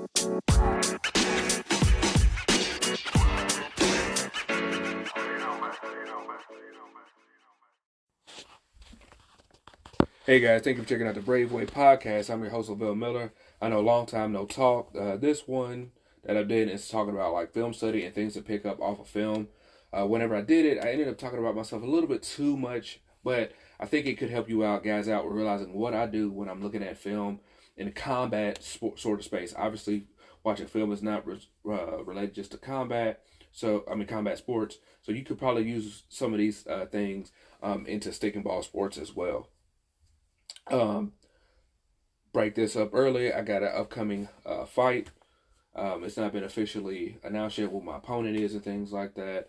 Hey guys, thank you for checking out the Brave Way podcast. I'm your host, Bill Miller. I know long time no talk. This one that I did is talking about like film study and things to pick up off of film. Whenever I did it, I ended up talking about myself a little bit too much, but I think it could help you guys out with realizing what I do when I'm looking at film in a combat sort of space. Obviously, watching film is not related just to combat. So I mean combat sports. So you could probably use some of these things into stick and ball sports as well. Um, Break this up early. I got an upcoming fight. It's not been officially announced yet what my opponent is and things like that.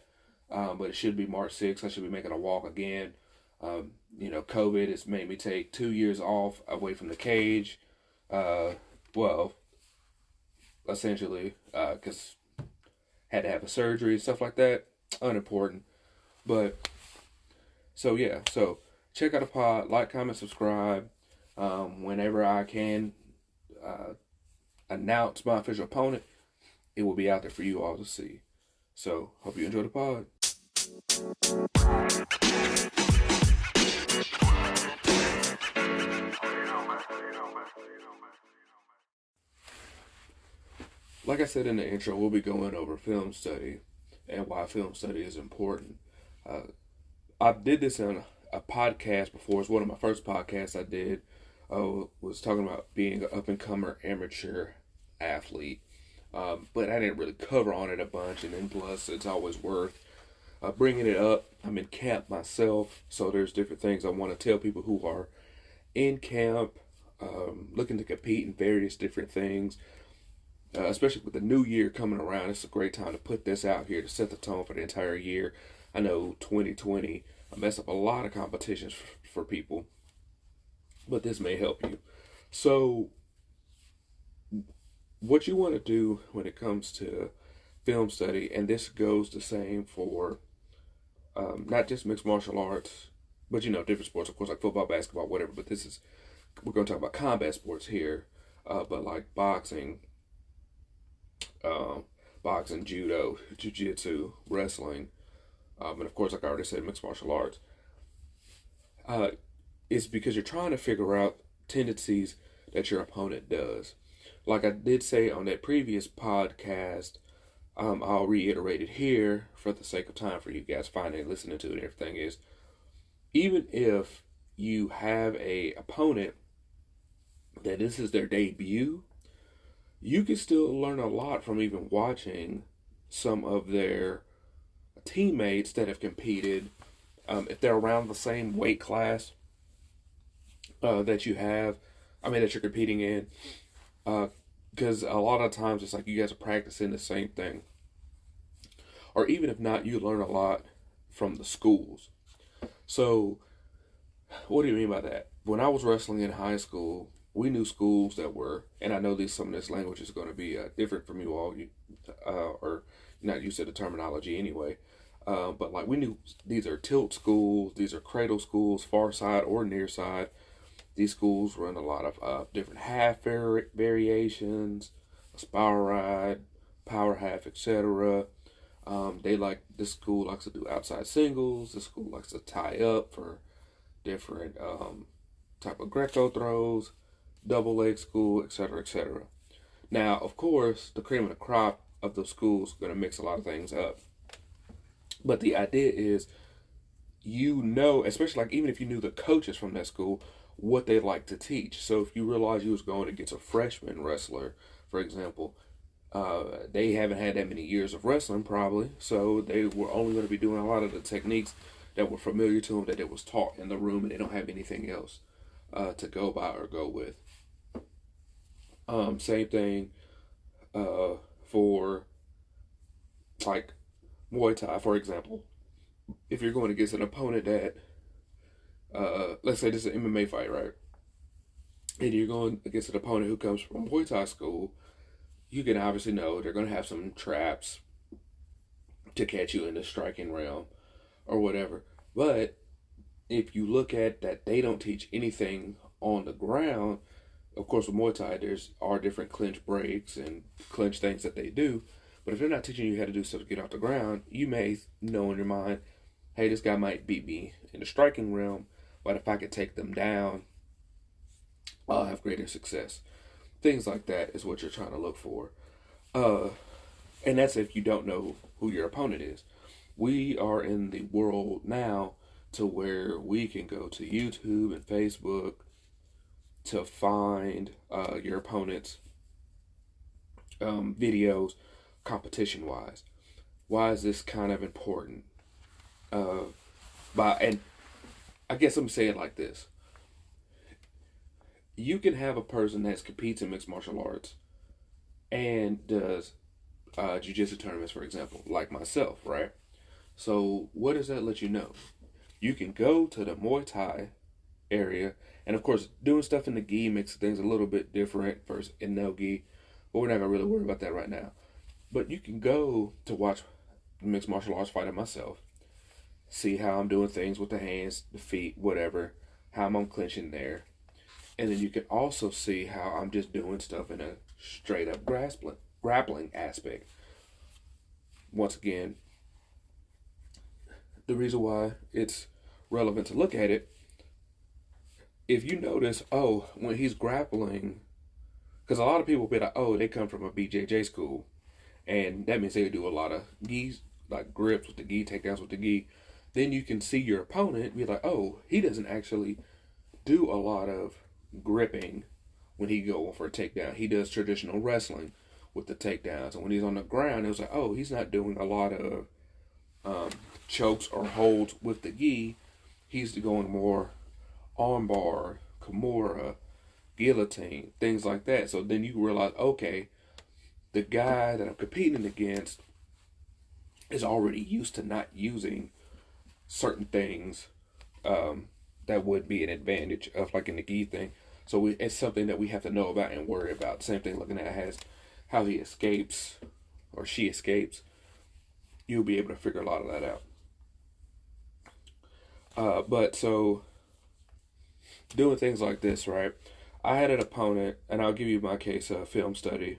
But it should be March 6th. I should be making a walk again. COVID has made me take 2 years off away from the cage. Uh, well, essentially, because had to have a surgery and stuff like that. Unimportant. But so yeah, so check out the pod, like, comment, subscribe. Whenever I can uh, announce my official opponent, it will be out there for you all to see. So hope you enjoy the pod. Like I said in the intro, we'll be going over film study and why film study is important. Uh, I did this on a podcast before. It's one of my first podcasts I did. Was talking about being an up and comer amateur athlete, but I didn't really cover on it a bunch. And then plus, it's always worth bringing it up. I'm in camp myself, so there's different things I want to tell people who are in camp, looking to compete in various different things. Especially with the new year coming around, it's a great time to put this out here to set the tone for the entire year. I know 2020 messed up a lot of competitions for people, but this may help you. So, what you want to do when it comes to film study, and this goes the same for not just mixed martial arts, but different sports, of course, like football, basketball, whatever. But we're going to talk about combat sports here, but like um, boxing, judo, jiu-jitsu, wrestling, and of course, like I already said, mixed martial arts. Uh, it's because you're trying to figure out tendencies that your opponent does. Like I did say on that previous podcast, I'll reiterate it here for the sake of time for you guys finding and listening to it and everything is, even if you have a opponent that this is their debut, you can still learn a lot from even watching some of their teammates that have competed. If they're around the same weight class that you have, that you're competing in, because a lot of times it's like you guys are practicing the same thing. Or even if not, you learn a lot from the schools. So, what do you mean by that? When I was wrestling in high school, we knew schools that were, and I know some of this language is going to be different from you all, or not used to the terminology anyway. But like we knew these are tilt schools, these are cradle schools, far side or near side. These schools run a lot of different half variations, a spiral ride, power half, etc. This school likes to do outside singles. This school likes to tie up for different type of Greco throws, double leg school, etc., etc. Now, of course, the cream of the crop of those schools is going to mix a lot of things up. But the idea is, especially like even if you knew the coaches from that school, what they like to teach. So if you realize you was going against a freshman wrestler, for example, they haven't had that many years of wrestling probably, so they were only going to be doing a lot of the techniques that were familiar to them that it was taught in the room, and they don't have anything else to go by or go with. Same thing for like Muay Thai, for example. If you're going against an opponent that, let's say this is an MMA fight, right? And you're going against an opponent who comes from Muay Thai school, you can obviously know they're going to have some traps to catch you in the striking realm or whatever. But if you look at that, they don't teach anything on the ground. Of course, with Muay Thai, there's are different clinch breaks and clinch things that they do. But if they're not teaching you how to do stuff to get off the ground, you may know in your mind, hey, this guy might beat me in the striking realm, but if I could take them down, I'll have greater success. Things like that is what you're trying to look for. Uh, and that's if you don't know who your opponent is. We are in the world now to where we can go to YouTube and Facebook to find your opponent's videos competition wise. Why is this kind of important? And I guess I'm saying it like this: you can have a person that competes in mixed martial arts and does jiu-jitsu tournaments, for example, like myself, right? So what does that let you know? You can go to the Muay Thai area, and of course, doing stuff in the gi makes things a little bit different versus in no gi, but we're not gonna really worry about that right now. But you can go to watch mixed martial arts fighter myself, see how I'm doing things with the hands, the feet, whatever, how I'm clinching there, and then you can also see how I'm just doing stuff in a straight up grappling aspect. Once again, the reason why it's relevant to look at it, if you notice, oh, when he's grappling, because a lot of people be like, oh, they come from a BJJ school, and that means they do a lot of gis, like grips with the gi, takedowns with the gi. Then you can see your opponent be like, oh, he doesn't actually do a lot of gripping when he go for a takedown. He does traditional wrestling with the takedowns, and when he's on the ground, it was like, oh, he's not doing a lot of chokes or holds with the gi. He's going more armbar, kimura, guillotine, things like that. So then you realize, okay, the guy that I'm competing against is already used to not using certain things that would be an advantage of like in the gi thing. So it's something that we have to know about and worry about. Same thing looking at how he escapes or she escapes. You'll be able to figure a lot of that out. But so doing things like this, right? I had an opponent, and I'll give you my case film study.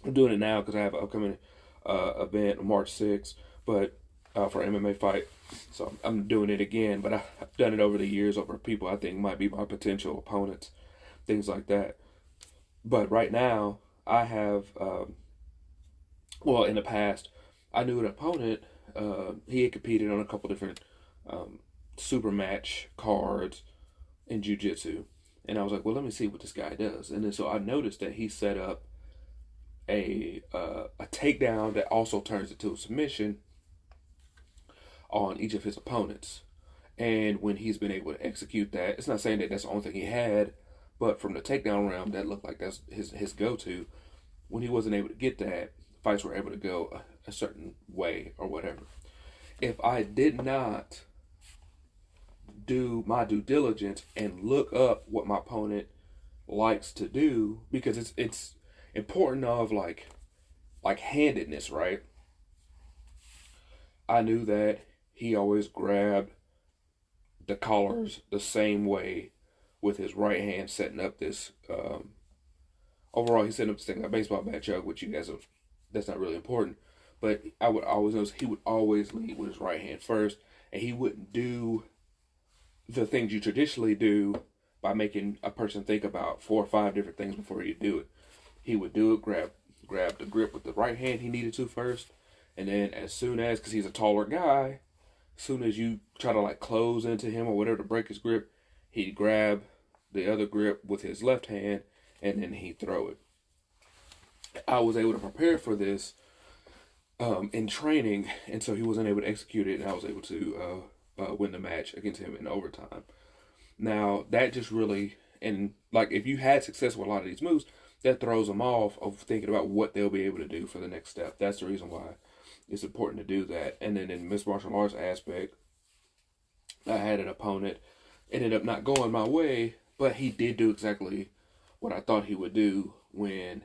I'm doing it now because I have an upcoming event on March 6th, but for MMA fight. So I'm doing it again, but I've done it over the years over people I think might be my potential opponents, things like that. But right now, I have, in the past, I knew an opponent. He had competed on a couple different super match cards in jiu-jitsu. And I was like, well, let me see what this guy does. And then so I noticed that he set up a takedown that also turns into a submission on each of his opponents. And when he's been able to execute that, it's not saying that that's the only thing he had, but from the takedown round, that looked like that's his go-to. When he wasn't able to get that, fights were able to go a certain way or whatever. If I did not do my due diligence and look up what my opponent likes to do, because it's important of like handedness, right? I knew that he always grabbed the collars the same way with his right hand, setting up this overall he's setting up this thing, a baseball bat chug, which you guys have, that's not really important, but I would always notice he would always lead with his right hand first, and he wouldn't do the things you traditionally do by making a person think about 4 or 5 different things before you do it. He would do it, grab the grip with the right hand he needed to first, and then as soon as, because he's a taller guy, as soon as you try to like close into him or whatever to break his grip, he'd grab the other grip with his left hand and then he'd throw it. I was able to prepare for this in training, and so he wasn't able to execute it, and I was able to win the match against him in overtime. Now, that just really, and like if you had success with a lot of these moves, that throws them off of thinking about what they'll be able to do for the next step. That's the reason why it's important to do that. And then in mixed martial arts aspect, I had an opponent, ended up not going my way, but he did do exactly what I thought he would do when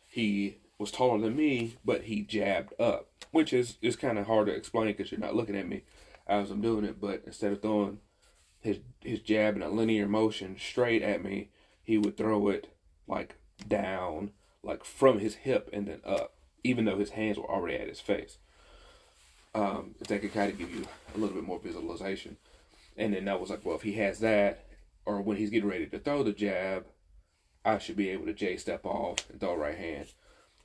he was taller than me, but he jabbed up, which is kind of hard to explain because you're not looking at me as I'm doing it. But instead of throwing his jab in a linear motion straight at me, he would throw it like down, like from his hip and then up, even though his hands were already at his face. That could kind of give you a little bit more visualization. And then that was like, well, if he has that, or when he's getting ready to throw the jab, I should be able to J step off and throw right hand.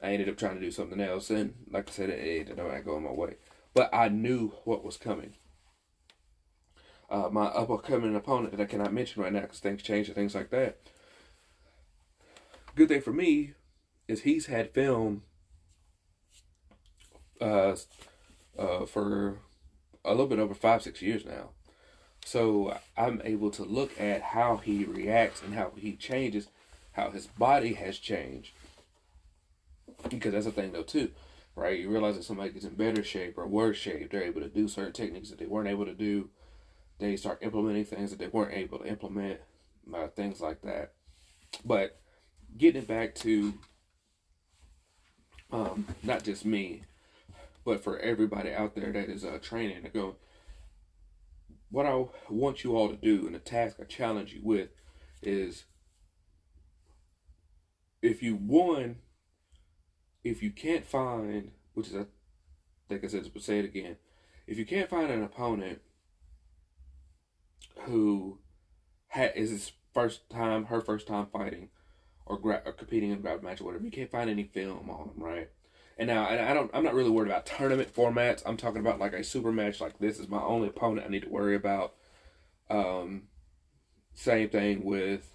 I ended up trying to do something else, and like I said, it ended up going my way. But I knew what was coming. My upcoming opponent that I cannot mention right now because things change and things like that. Good thing for me is he's had film for a little bit over 5-6 years now. So I'm able to look at how he reacts and how he changes, how his body has changed. Because that's the thing though too, right? You realize that somebody gets in better shape or worse shape, they're able to do certain techniques that they weren't able to do. They start implementing things that they weren't able to implement, things like that. But getting back to not just me, but for everybody out there that is training to go, what I want you all to do, and the task I challenge you with, is if you can't find, which is, I think I said, say it again, if you can't find an opponent who is his her first time fighting or competing in a grappling match or whatever, you can't find any film on them, right? And now, I'm not really worried about tournament formats. I'm talking about like a super match, like this is my only opponent I need to worry about. Same thing with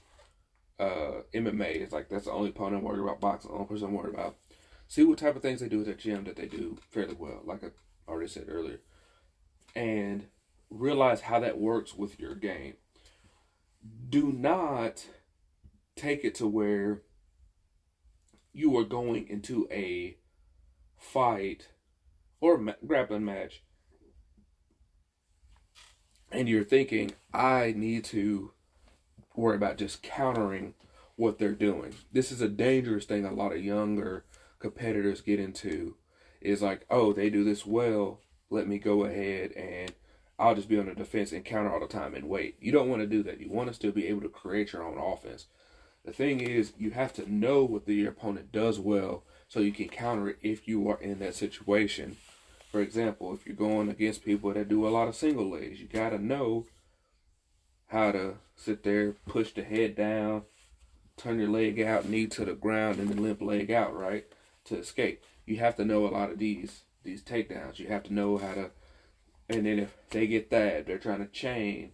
MMA. It's like that's the only opponent I'm worried about. Boxing, the only person I'm worried about. See what type of things they do at the gym that they do fairly well, like I already said earlier, and realize how that works with your game. Do not take it to where you are going into a fight or grappling match and you're thinking, I need to worry about just countering what they're doing. This is a dangerous thing a lot of younger competitors get into, is like, oh, they do this well, let me go ahead and I'll just be on the defense and counter all the time and wait. You don't want to do that. You want to still be able to create your own offense. The thing is, you have to know what your opponent does well so you can counter it if you are in that situation. For example, if you're going against people that do a lot of single legs, you got to know how to sit there, push the head down, turn your leg out, knee to the ground, and then limp leg out, right, to escape. You have to know a lot of these takedowns. You have to know how to, and then if they get that, they're trying to chain,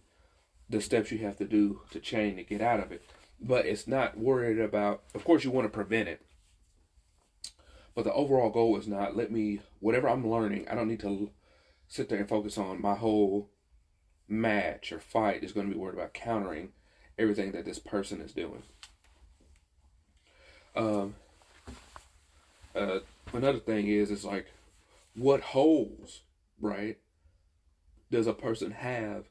the steps you have to do to chain to get out of it. But it's not worried about, of course you want to prevent it, but the overall goal is not, whatever I'm learning, I don't need to sit there and focus on my whole match or fight is going to be worried about countering everything that this person is doing. Another thing is like, what holes, right, does a person have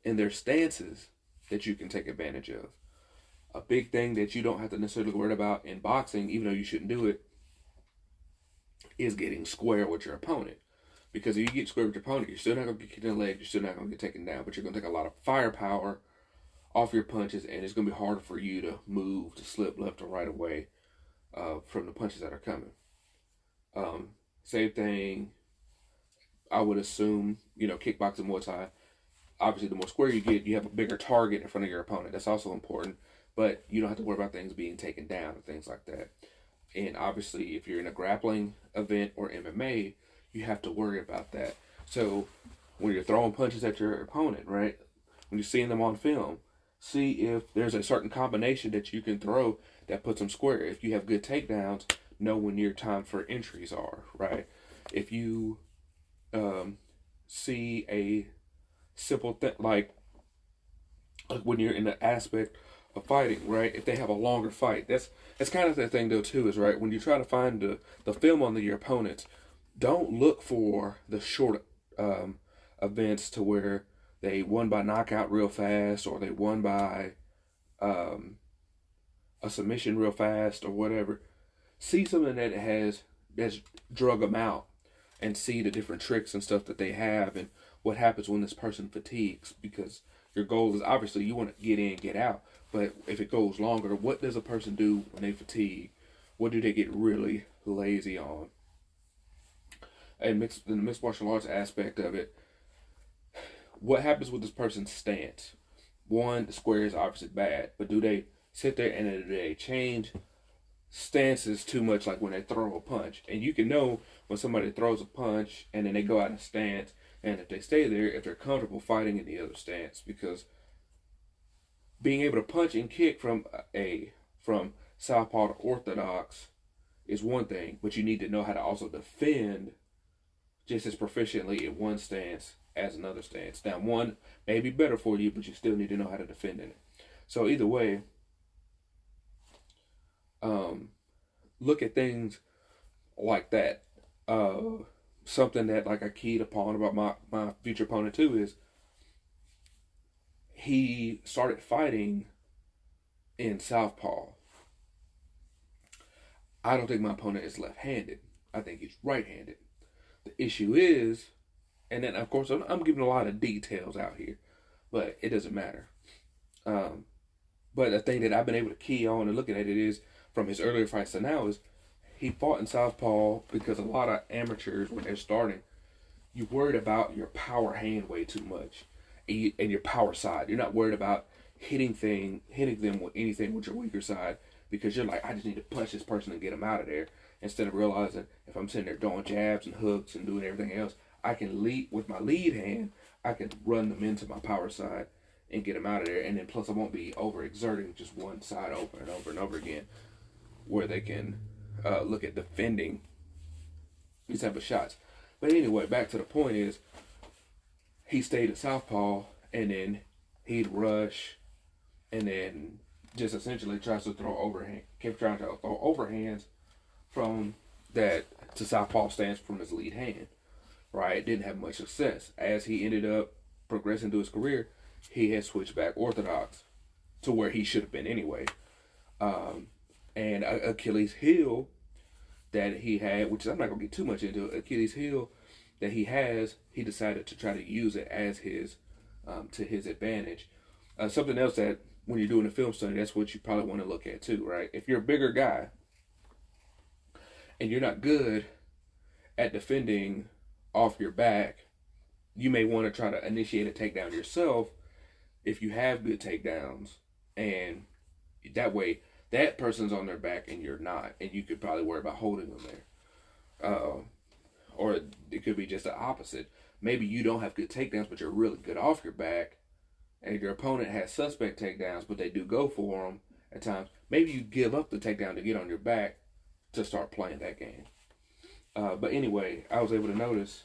in their stances that you can take advantage of? A big thing that you don't have to necessarily worry about in boxing, even though you shouldn't do it, is getting square with your opponent. Because if you get square with your opponent, you're still not going to get kicked in the leg, you're still not going to get taken down, but you're going to take a lot of firepower off your punches, and it's going to be harder for you to move, to slip left or right away from the punches that are coming. Same thing, I would assume, kickboxing, Muay Thai, obviously the more square you get, you have a bigger target in front of your opponent. That's also important, but you don't have to worry about things being taken down and things like that. And obviously, if you're in a grappling event or MMA, you have to worry about that. So when you're throwing punches at your opponent, right, when you're seeing them on film, see if there's a certain combination that you can throw that puts them square. If you have good takedowns, know when your time for entries are, right? If you see a simple thing, like when you're in the aspect of fighting, right? If they have a longer fight, that's kind of the thing though too, is right, when you try to find the film on your opponents, don't look for the short events to where they won by knockout real fast, or they won by a submission real fast, or whatever. See something that's drug them out, and see the different tricks and stuff that they have, and what happens when this person fatigues, because Your goal is obviously you want to get in, get out. But if it goes longer, what does a person do when they fatigue? What do they get really lazy on? And in the mixed martial arts aspect of it, what happens with this person's stance? One, the square is obviously bad, but do they sit there and do they change stances too much, like when they throw a punch? And you can know when somebody throws a punch and then they go out of stance, and if they stay there, if they're comfortable fighting in the other stance, because being able to punch and kick from southpaw to orthodox is one thing, but you need to know how to also defend just as proficiently in one stance as another stance. Now, one may be better for you, but you still need to know how to defend in it. So either way, look at things like that. Something that like I keyed upon about my future opponent too is he started fighting in southpaw. I don't think my opponent is left-handed. I think he's right-handed. The issue is, and then of course I'm giving a lot of details out here, but it doesn't matter. But the thing that I've been able to key on and looking at it is from his earlier fights to now is he fought in southpaw because a lot of amateurs when they're starting, you're worried about your power hand way too much and your power side. You're not worried about hitting them with anything with your weaker side, because you're like, I just need to punch this person and get them out of there, instead of realizing if I'm sitting there throwing jabs and hooks and doing everything else, I can lead with my lead hand. I can run them into my power side and get them out of there, and then plus I won't be overexerting just one side over and over and over again, where they can look at defending these type of shots. But anyway, back to the point is, he stayed at southpaw, and then he'd rush, and then just essentially tries to throw overhand, kept trying to throw overhands from that to southpaw stance from his lead hand, right? Didn't have much success. As he ended up progressing through his career, he had switched back orthodox to where he should have been anyway. And Achilles' heel that he had, which I'm not going to get too much into, Achilles' heel that he has, he decided to try to use it as his, to his advantage. Something else that when you're doing a film study, that's what you probably want to look at too, right? If you're a bigger guy and you're not good at defending off your back, you may want to try to initiate a takedown yourself if you have good takedowns, and that way that person's on their back and you're not, and you could probably worry about holding them there. Or it could be just the opposite. Maybe you don't have good takedowns, but you're really good off your back, and your opponent has suspect takedowns, but they do go for them at times. Maybe you give up the takedown to get on your back to start playing that game. But anyway, I was able to notice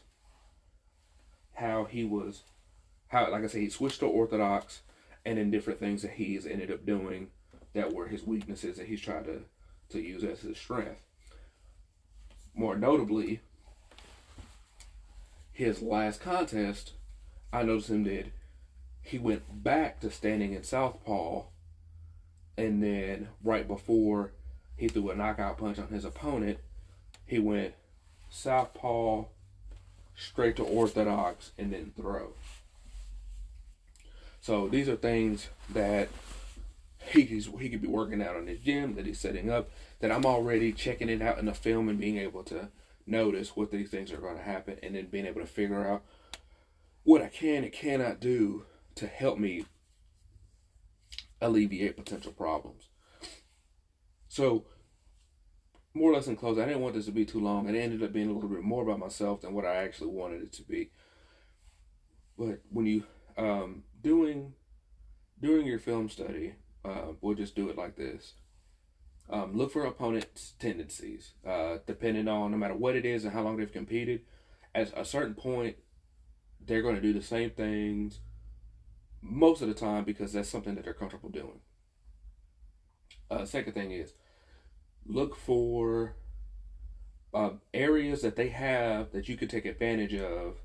how like I said, he switched to orthodox, and then different things that he's ended up doing that were his weaknesses that he's tried to use as his strength. More notably, his last contest, I noticed him did. He went back to standing in southpaw, and then right before he threw a knockout punch on his opponent, he went southpaw, straight to orthodox, and then throw. So these are things that he could be working out in his gym, that he's setting up, that I'm already checking it out in the film and being able to notice what these things are going to happen, and then being able to figure out what I can and cannot do to help me alleviate potential problems. So, more or less in close, I didn't want this to be too long. It ended up being a little bit more about myself than what I actually wanted it to be. But when you during your film study, we'll just do it like this. Look for opponents' tendencies, depending on no matter what it is and how long they've competed. At a certain point, they're going to do the same things most of the time because that's something that they're comfortable doing. Second thing is, look for areas that they have that you could take advantage of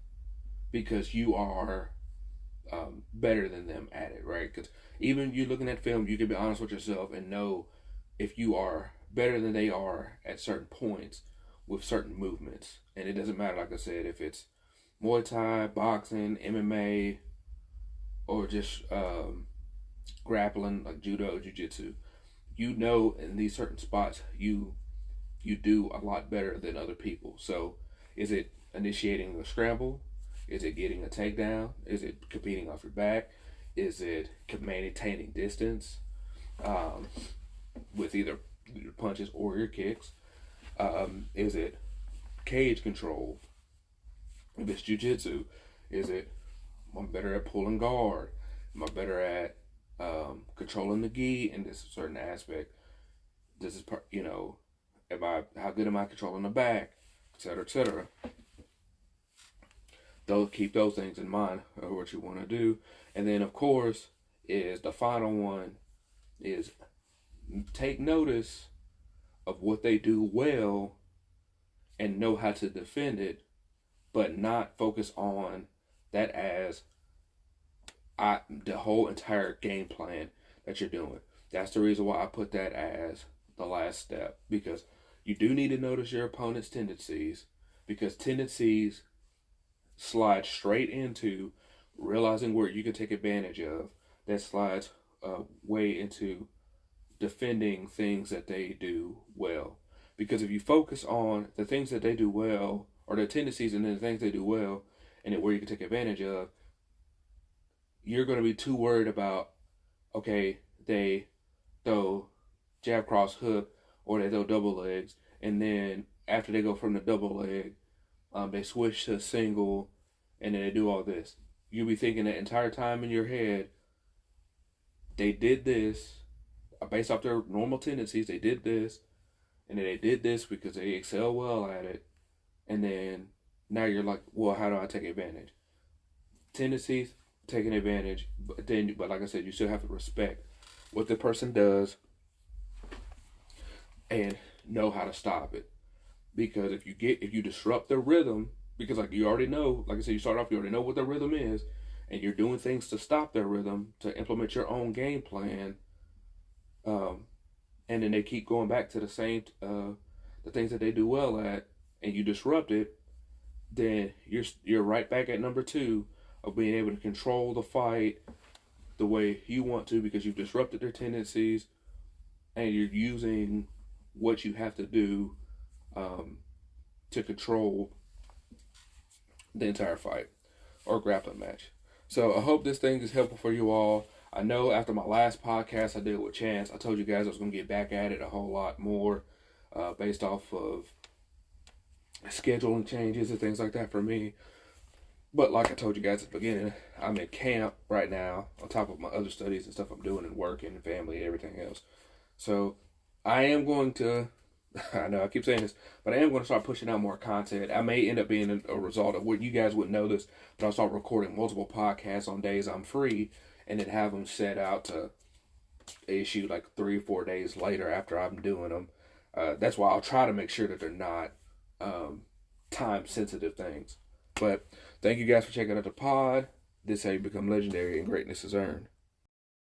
because you are better than them at it, right? Because even you looking at film, you can be honest with yourself and know if you are better than they are at certain points with certain movements. And it doesn't matter, like I said, if it's Muay Thai, boxing, MMA, or just grappling like judo, jiu-jitsu, you know in these certain spots you do a lot better than other people. So is it initiating a scramble? Is it getting a takedown? Is it competing off your back? Is it maintaining distance with either your punches or your kicks? Is it cage control? If it's jujitsu, is it I'm better at pulling guard? Am I better at controlling the gi in this certain aspect? This is part, how good am I controlling the back, etc., etc. Those keep those things in mind of what you want to do, and then of course is the final one is take notice of what they do well and know how to defend it, but not focus on that as the whole entire game plan that you're doing. That's the reason why I put that as the last step, because you do need to notice your opponent's tendencies, because tendencies slide straight into realizing where you can take advantage of. That slides way into defending things that they do well. Because if you focus on the things that they do well, or their tendencies and then the things they do well, and where you can take advantage of, you're going to be too worried about, okay, they throw jab cross hook or they throw double legs, and then after they go from the double leg, they switch to single, and then they do all this. You'll be thinking that entire time in your head, they did this based off their normal tendencies. They did this, and then they did this because they excel well at it, and then now you're like, well, how do I take advantage? Tendencies, taking advantage, but like I said, you still have to respect what the person does and know how to stop it. Because if you disrupt their rhythm, because like you already know, like I said, you start off, you already know what their rhythm is, and you're doing things to stop their rhythm, to implement your own game plan, and then they keep going back to the same the things that they do well at, and you disrupt it, then you're right back at number 2 of being able to control the fight the way you want to, because you've disrupted their tendencies and you're using what you have to do to control the entire fight or grappling match. So I hope this thing is helpful for you all. I know after my last podcast I did with Chance, I told you guys I was going to get back at it a whole lot more based off of scheduling changes and things like that for me. But like I told you guys at the beginning, I'm in camp right now on top of my other studies and stuff I'm doing and work and family and everything else. So I am going to, I know I keep saying this, but I am going to start pushing out more content. I may end up being a result of what you guys wouldn't know this, but I'll start recording multiple podcasts on days I'm free and then have them set out to issue like 3 or 4 days later after I'm doing them. That's why I'll try to make sure that they're not time-sensitive things. But thank you guys for checking out the pod. This is how you become legendary and greatness is earned.